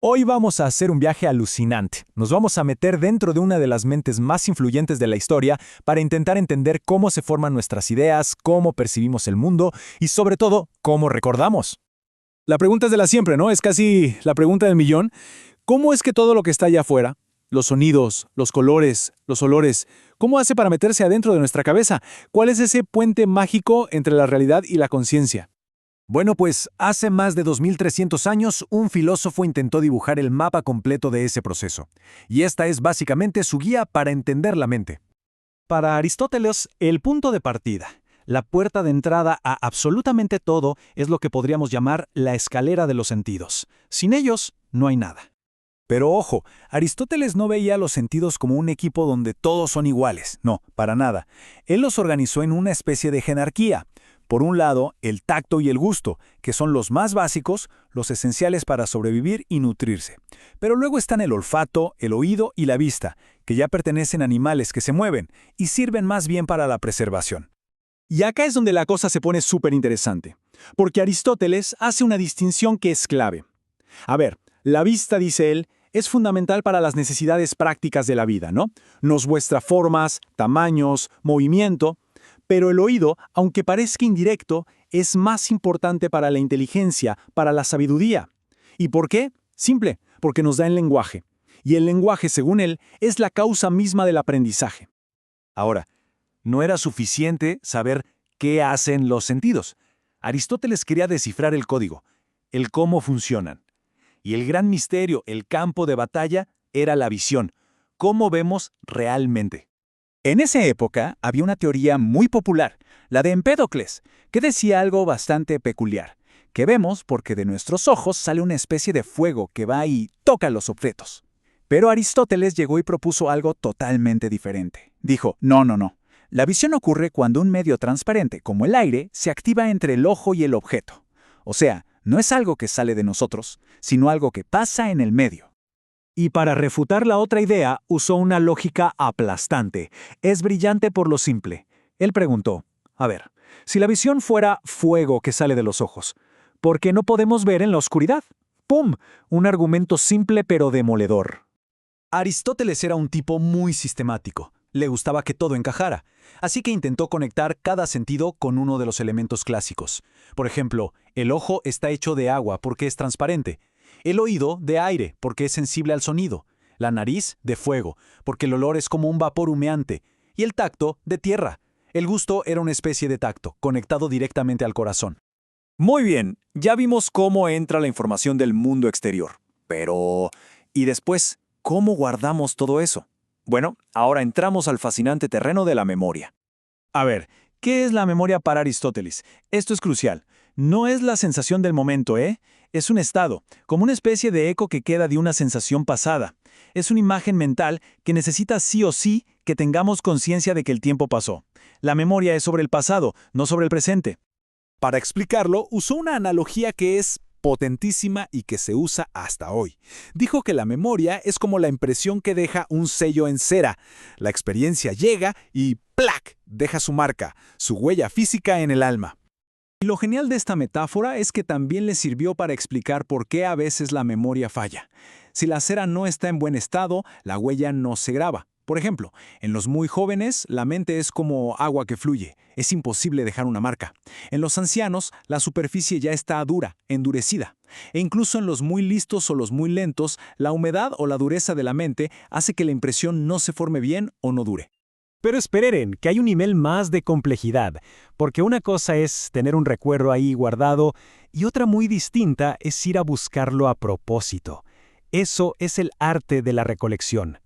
Hoy vamos a hacer un viaje alucinante. Nos vamos a meter dentro de una de las mentes más influyentes de la historia para intentar entender cómo se forman nuestras ideas, cómo percibimos el mundo y sobre todo, cómo recordamos. La pregunta es de la siempre, ¿no? Es casi la pregunta del millón. ¿Cómo es que todo lo que está allá afuera, los sonidos, los colores, los olores, cómo hace para meterse adentro de nuestra cabeza? ¿Cuál es ese puente mágico entre la realidad y la conciencia? Bueno, pues hace más de 2300 años, un filósofo intentó dibujar el mapa completo de ese proceso. Y esta es básicamente su guía para entender la mente. Para Aristóteles, el punto de partida, la puerta de entrada a absolutamente todo, es lo que podríamos llamar la escalera de los sentidos. Sin ellos, no hay nada. Pero ojo, Aristóteles no veía los sentidos como un equipo donde todos son iguales. No, para nada. Él los organizó en una especie de jerarquía. Por un lado, el tacto y el gusto, que son los más básicos, los esenciales para sobrevivir y nutrirse. Pero luego están el olfato, el oído y la vista, que ya pertenecen a animales que se mueven y sirven más bien para la preservación. Y acá es donde la cosa se pone súper interesante, porque Aristóteles hace una distinción que es clave. A ver, la vista, dice él, es fundamental para las necesidades prácticas de la vida, ¿no? Nos muestra formas, tamaños, movimiento. Pero el oído, aunque parezca indirecto, es más importante para la inteligencia, para la sabiduría. ¿Y por qué? Simple, porque nos da el lenguaje. Y el lenguaje, según él, es la causa misma del aprendizaje. Ahora, no era suficiente saber qué hacen los sentidos. Aristóteles quería descifrar el código, el cómo funcionan. Y el gran misterio, el campo de batalla, era la visión, cómo vemos realmente. En esa época había una teoría muy popular, la de Empédocles, que decía algo bastante peculiar, que vemos porque de nuestros ojos sale una especie de fuego que va y toca los objetos. Pero Aristóteles llegó y propuso algo totalmente diferente. Dijo, no. La visión ocurre cuando un medio transparente, como el aire, se activa entre el ojo y el objeto. O sea, no es algo que sale de nosotros, sino algo que pasa en el medio. Y para refutar la otra idea, usó una lógica aplastante. Es brillante por lo simple. Él preguntó, a ver, si la visión fuera fuego que sale de los ojos, ¿por qué no podemos ver en la oscuridad? ¡Pum! Un argumento simple pero demoledor. Aristóteles era un tipo muy sistemático. Le gustaba que todo encajara. Así que intentó conectar cada sentido con uno de los elementos clásicos. Por ejemplo, el ojo está hecho de agua porque es transparente. El oído de aire, porque es sensible al sonido. La nariz de fuego, porque el olor es como un vapor humeante. Y el tacto de tierra. El gusto era una especie de tacto, conectado directamente al corazón. Muy bien, ya vimos cómo entra la información del mundo exterior. Pero, ¿y después, cómo guardamos todo eso? Bueno, ahora entramos al fascinante terreno de la memoria. A ver, ¿qué es la memoria para Aristóteles? Esto es crucial. No es la sensación del momento, ¿eh? Es un estado, como una especie de eco que queda de una sensación pasada. Es una imagen mental que necesita sí o sí que tengamos conciencia de que el tiempo pasó. La memoria es sobre el pasado, no sobre el presente. Para explicarlo, usó una analogía que es potentísima y que se usa hasta hoy. Dijo que la memoria es como la impresión que deja un sello en cera. La experiencia llega y ¡plac! Deja su marca, su huella física en el alma. Y lo genial de esta metáfora es que también le sirvió para explicar por qué a veces la memoria falla. Si la cera no está en buen estado, la huella no se graba. Por ejemplo, en los muy jóvenes, la mente es como agua que fluye. Es imposible dejar una marca. En los ancianos, la superficie ya está dura, endurecida. E incluso en los muy listos o los muy lentos, la humedad o la dureza de la mente hace que la impresión no se forme bien o no dure. Pero esperen, que hay un nivel más de complejidad, porque una cosa es tener un recuerdo ahí guardado y otra muy distinta es ir a buscarlo a propósito. Eso es el arte de la recolección.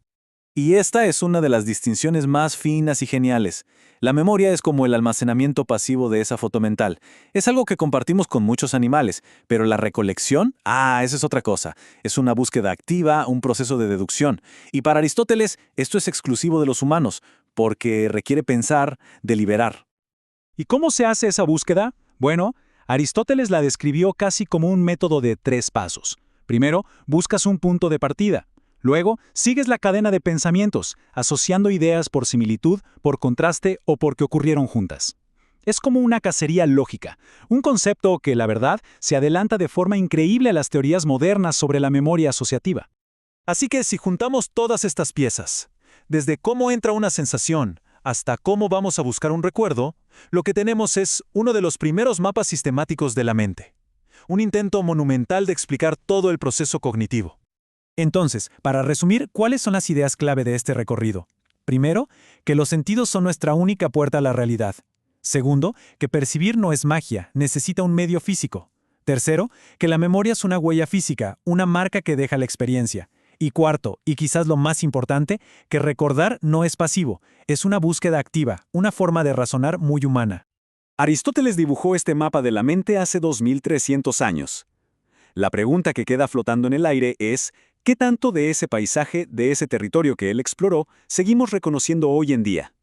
Y esta es una de las distinciones más finas y geniales. La memoria es como el almacenamiento pasivo de esa foto mental. Es algo que compartimos con muchos animales, pero la recolección, esa es otra cosa. Es una búsqueda activa, un proceso de deducción. Y para Aristóteles, esto es exclusivo de los humanos, porque requiere pensar, deliberar. ¿Y cómo se hace esa búsqueda? Bueno, Aristóteles la describió casi como un método de 3 pasos. Primero, buscas un punto de partida. Luego, sigues la cadena de pensamientos, asociando ideas por similitud, por contraste o porque ocurrieron juntas. Es como una cacería lógica, un concepto que, la verdad, se adelanta de forma increíble a las teorías modernas sobre la memoria asociativa. Así que si juntamos todas estas piezas, desde cómo entra una sensación hasta cómo vamos a buscar un recuerdo, lo que tenemos es uno de los primeros mapas sistemáticos de la mente. Un intento monumental de explicar todo el proceso cognitivo. Entonces, para resumir, ¿cuáles son las ideas clave de este recorrido? Primero, que los sentidos son nuestra única puerta a la realidad. Segundo, que percibir no es magia, necesita un medio físico. Tercero, que la memoria es una huella física, una marca que deja la experiencia. Y cuarto, y quizás lo más importante, que recordar no es pasivo, es una búsqueda activa, una forma de razonar muy humana. Aristóteles dibujó este mapa de la mente hace 2300 años. La pregunta que queda flotando en el aire es, ¿qué tanto de ese paisaje, de ese territorio que él exploró, seguimos reconociendo hoy en día?